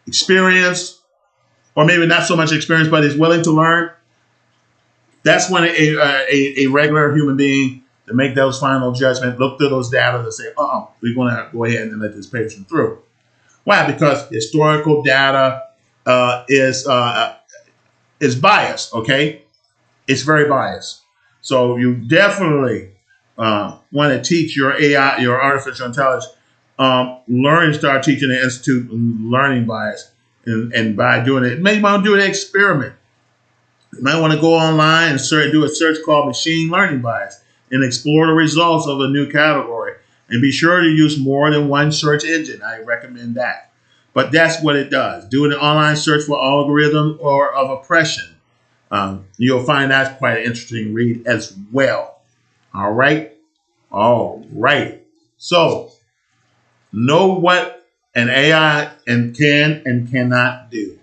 experience, or maybe not so much experience, but is willing to learn. That's when a regular human being to make those final judgments, look through those data and say, we're going to go ahead and let this patient through. Why? Because historical data is biased. Okay, it's very biased. So you definitely want to teach your AI, your artificial intelligence, start teaching the institute learning bias, and by doing it, maybe want to do an experiment. You might want to go online and do a search called machine learning bias and explore the results of a new category. And be sure to use more than one search engine. I recommend that. But that's what it does. Doing an online search for algorithm or of oppression. You'll find that's quite an interesting read as well. All right? All right. So, know what an AI can and cannot do.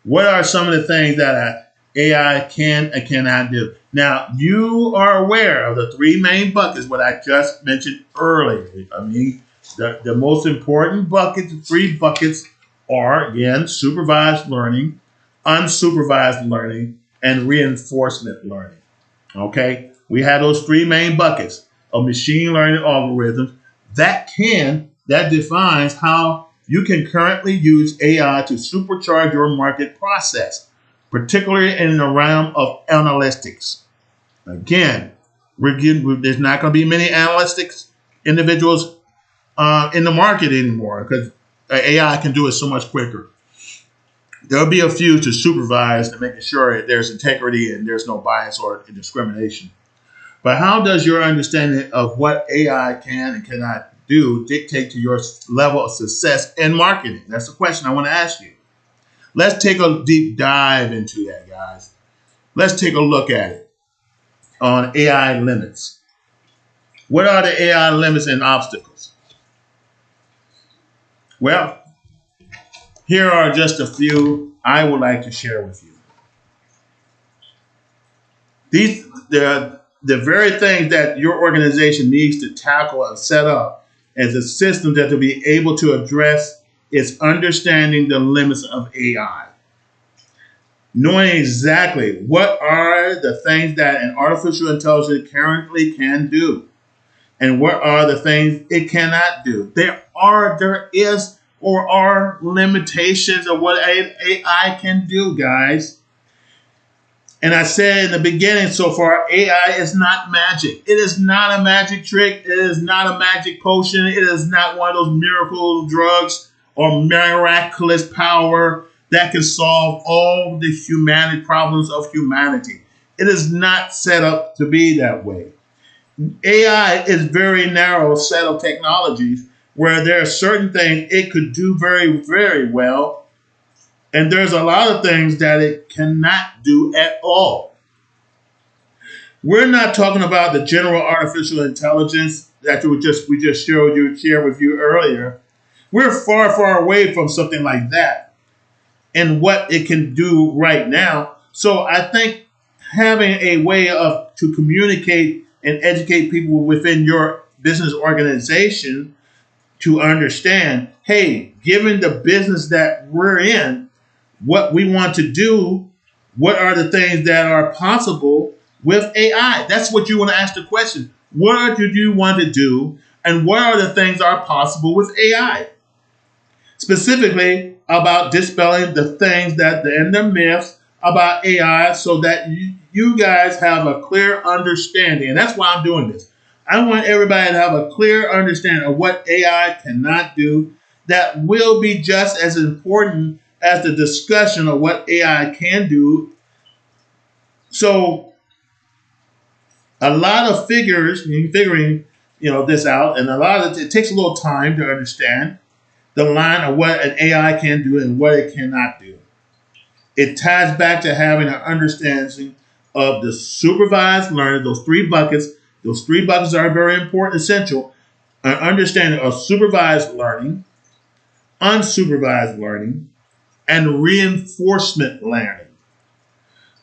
What are some of the things that an AI can and cannot do? Now, you are aware of the three main buckets, what I just mentioned earlier. I mean, the most important buckets, the three buckets are, again, supervised learning, unsupervised learning, and reinforcement learning. Okay? We have those three main buckets of machine learning algorithms that defines how you can currently use AI to supercharge your market process, particularly in the realm of analytics. Again, there's not going to be many analytics individuals in the market anymore because AI can do it so much quicker. There'll be a few to supervise to make sure that there's integrity and there's no bias or discrimination. But how does your understanding of what AI can and cannot do dictate to your level of success in marketing? That's the question I want to ask you. Let's take a deep dive into that, guys. Let's take a look at it on AI limits. What are the AI limits and obstacles? Well, here are just a few I would like to share with you. The very things that your organization needs to tackle and set up as a system that will be able to address is understanding the limits of AI. Knowing exactly what are the things that an artificial intelligence currently can do and what are the things it cannot do. There are limitations of what AI can do, guys. And I said in the beginning so far, AI is not magic. It is not a magic trick. It is not a magic potion. It is not one of those miracle drugs or miraculous power that can solve all the humanity problems of humanity. It is not set up to be that way. AI is very narrow set of technologies where there are certain things it could do very, very well. And there's a lot of things that it cannot do at all. We're not talking about the general artificial intelligence that we just shared with you earlier. We're far, far away from something like that and what it can do right now. So I think having a way to communicate and educate people within your business organization to understand, hey, given the business that we're in, what we want to do, what are the things that are possible with AI? That's what you want to ask the question. What do you want to do, and what are the things that are possible with AI? Specifically about dispelling the things and the myths about AI so that you guys have a clear understanding. And that's why I'm doing this. I want everybody to have a clear understanding of what AI cannot do that will be just as important as the discussion of what AI can do. So a lot of figuring this out, and it takes a little time to understand the line of what an AI can do and what it cannot do. It ties back to having an understanding of the supervised learning, those three buckets. Those three buckets are very important, essential. An understanding of supervised learning, unsupervised learning, and reinforcement learning.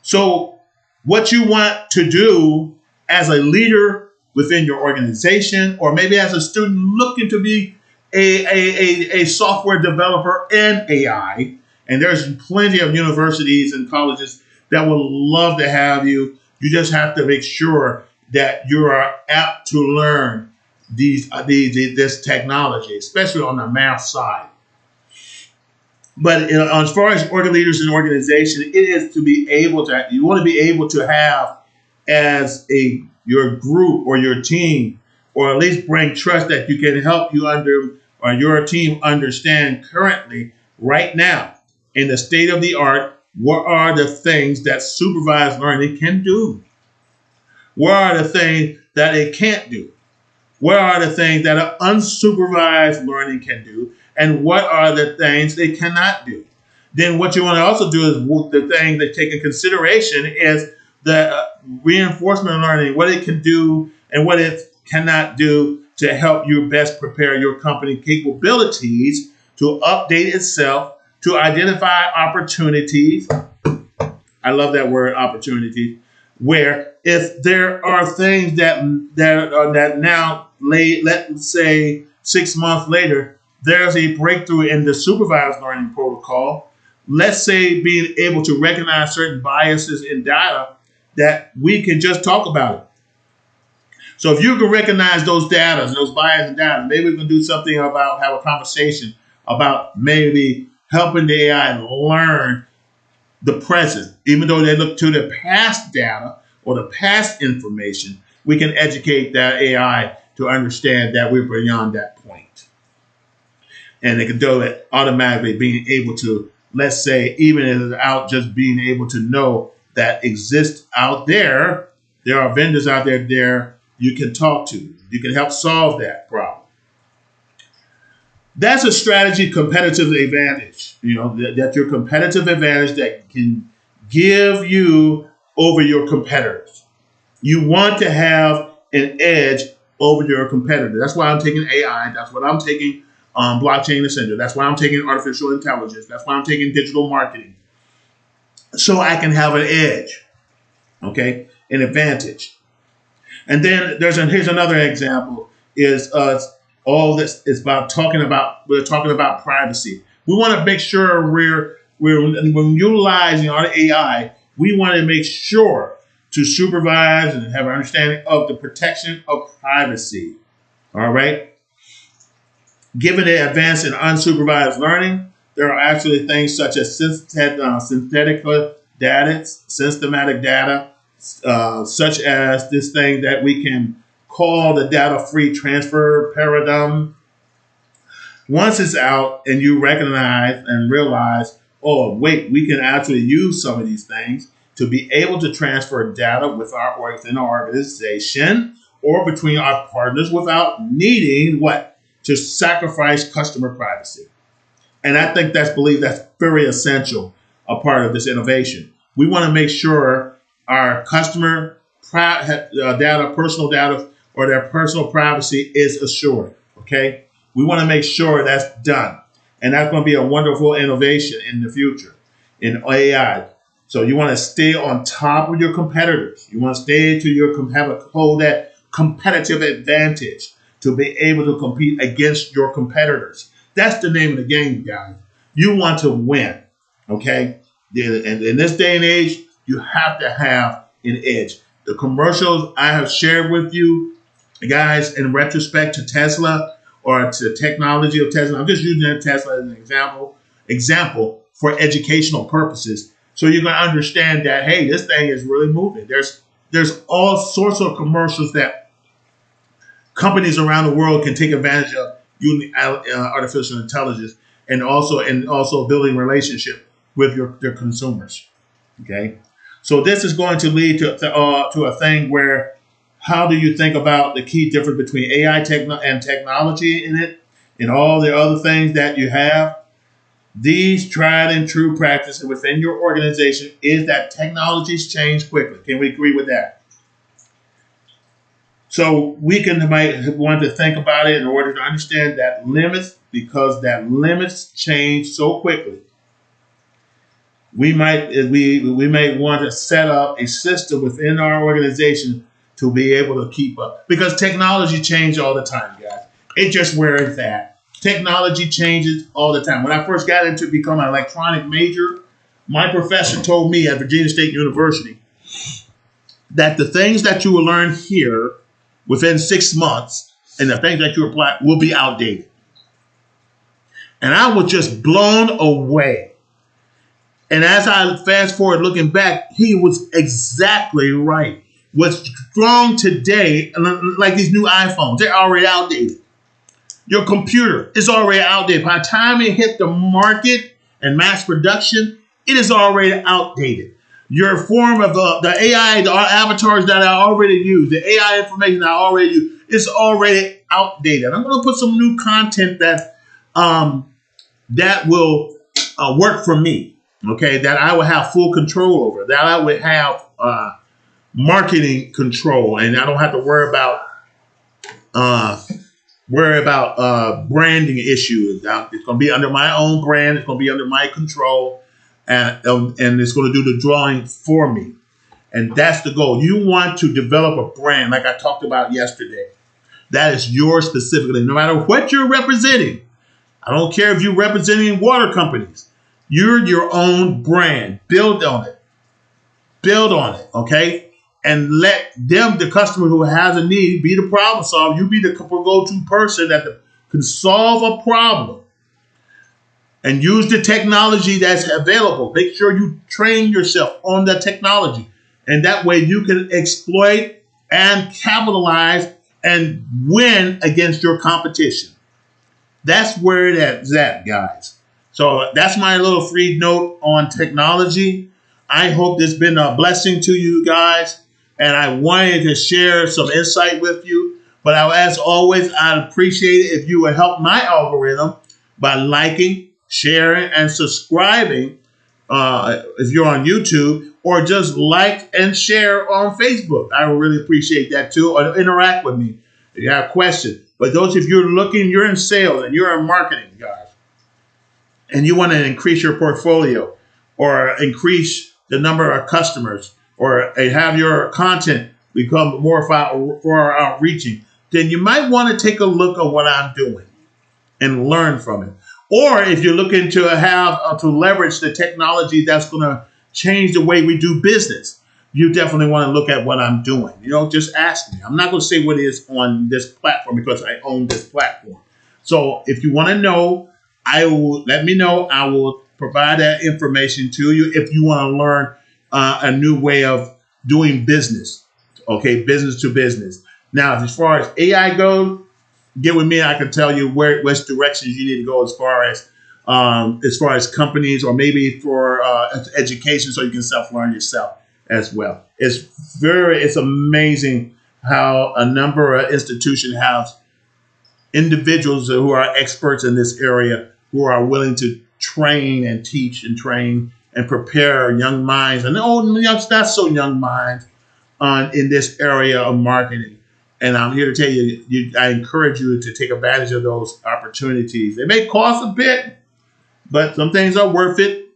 So what you want to do as a leader within your organization, or maybe as a student looking to be a software developer in AI, and there's plenty of universities and colleges that would love to have you. You just have to make sure that you are apt to learn this technology, especially on the math side. But as far as organ leaders and organization, it is to be able to, you want to be able to have as your group or your team, or at least bring trust that you can help you or your team understand currently, right now, in the state of the art, what are the things that supervised learning can do? What are the things that it can't do? What are the things that an unsupervised learning can do? And what are the things they cannot do? Then what you want to also do is the thing that take in consideration is the reinforcement learning, what it can do and what it cannot do to help you best prepare your company capabilities to update itself, to identify opportunities. I love that word, opportunities, where if there are things that now, let's say 6 months later, there's a breakthrough in the supervised learning protocol. Let's say being able to recognize certain biases in data, that we can just talk about it. So if you can recognize those data, those biases in data, maybe we can do something about, have a conversation about maybe helping the AI learn the present. Even though they look to the past data or the past information, we can educate that AI to understand that we're beyond that point. And they can do it automatically, being able to, let's say, even without just being able to know that exists out there, there are vendors out there you can talk to. You can help solve that problem. That's a strategy competitive advantage. That's your competitive advantage that can give you over your competitors. You want to have an edge over your competitor. That's why I'm taking AI. That's what I'm taking blockchain essential. That's why I'm taking artificial intelligence. That's why I'm taking digital marketing. So I can have an edge, okay, an advantage. And then here's another example is all this is we're talking about privacy. We want to make sure when utilizing our AI, we want to make sure to supervise and have an understanding of the protection of privacy. All right. Given the advance in unsupervised learning, there are actually things such as synthetic data, systematic data, such as this thing that we can call the data-free transfer paradigm. Once it's out and you recognize and realize, oh, wait, we can actually use some of these things to be able to transfer data within our organization or between our partners without needing to sacrifice customer privacy. And I think that's very essential, a part of this innovation. We want to make sure our customer data, personal data, or their personal privacy is assured. Okay, we want to make sure that's done, and that's going to be a wonderful innovation in the future in AI. So you want to stay on top of your competitors. You want to stay hold that competitive advantage to be able to compete against your competitors. That's the name of the game, guys. You want to win. Okay, and in this day and age, you have to have an edge. The commercials I have shared with you, guys, in retrospect to Tesla or to the technology of Tesla, I'm just using Tesla as an example for educational purposes. So you're going to understand that, hey, this thing is really moving. There's all sorts of commercials that companies around the world can take advantage of using artificial intelligence and also building relationship with their consumers. Okay, so this is going to lead to a thing where, how do you think about the key difference between AI and technology in it and all the other things that you have? These tried and true practices within your organization is that technologies change quickly. Can we agree with that? So we might want to think about it in order to understand that limits, because that limits change so quickly. We might want to set up a system within our organization to be able to keep up, because technology changes all the time, guys. It just where it's at. Technology changes all the time. When I first got into become an electronic major, my professor told me at Virginia State University that the things that you will learn here within 6 months and the things that you apply will be outdated. And I was just blown away. And as I fast forward looking back, he was exactly right. What's strong today, like these new iPhones, they're already outdated. Your computer is already outdated. By the time it hit the market and mass production, it is already outdated. Your form of the AI, the avatars that I already use, the AI information that I already use, is already outdated. I'm going to put some new content that that will work for me. Okay, that I will have full control over. That I would have marketing control, and I don't have to worry about branding issues. It's going to be under my own brand. It's going to be under my control, and it's going to do the drawing for me. And that's the goal. You want to develop a brand, like I talked about yesterday. That is yours specifically, no matter what you're representing. I don't care if you're representing water companies. You're your own brand. Build on it. Build on it, okay? And let them, the customer who has a need, be the problem solver. You be the go-to person that can solve a problem. And use the technology that's available. Make sure you train yourself on the technology. And that way you can exploit and capitalize and win against your competition. That's where it's at, guys. So that's my little free note on technology. I hope this has been a blessing to you guys. And I wanted to share some insight with you. But as always, I'd appreciate it if you would help my algorithm by liking, sharing, and subscribing if you're on YouTube, or just like and share on Facebook. I would really appreciate that too. Or interact with me if you have questions. But those, if you're in sales and you're in marketing, guys, and you want to increase your portfolio or increase the number of customers or have your content become more for outreaching, then you might want to take a look at what I'm doing and learn from it. Or if you're looking to have to leverage the technology that's going to change the way we do business, you definitely want to look at what I'm doing. Just ask me. I'm not going to say what it is on this platform because I own this platform. So if you want to know, let me know. I will provide that information to you if you want to learn a new way of doing business. Okay, business to business. Now, as far as AI goes, get with me. I can tell you which directions you need to go as far as companies, or maybe for education, so you can self-learn yourself as well. It's amazing how a number of institutions have individuals who are experts in this area who are willing to train and teach and train and prepare young minds and not so young minds in this area of marketing. And I'm here to tell you, I encourage you to take advantage of those opportunities. They may cost a bit, but some things are worth it,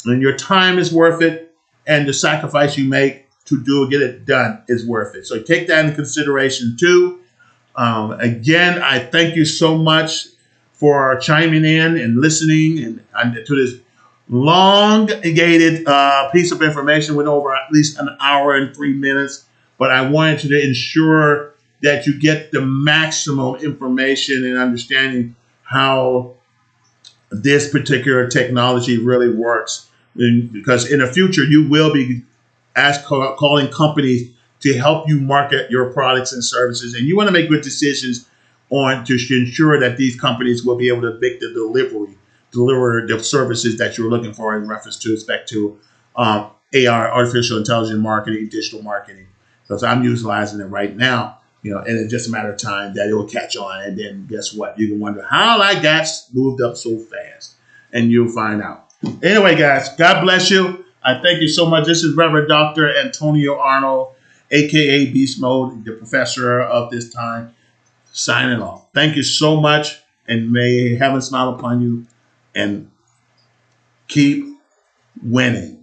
and your time is worth it, and the sacrifice you make to get it done is worth it. So take that into consideration too. Again, I thank you so much for chiming in and listening and to this long-gated piece of information with over at least an hour and 3 minutes. But I wanted to ensure that you get the maximum information and understanding how this particular technology really works. Because in the future, you will be calling companies to help you market your products and services. And you want to make good decisions to ensure that these companies will be able to make the deliver the services that you're looking for in reference to respect to AR, artificial intelligence marketing, digital marketing. Because I'm utilizing it right now, and it's just a matter of time that it will catch on. And then guess what? You can wonder how I got moved up so fast. And you'll find out. Anyway, guys, God bless you. I thank you so much. This is Reverend Dr. Antonio Arnold, a.k.a. Beast Mode, the professor of this time, signing off. Thank you so much, and may heaven smile upon you and keep winning.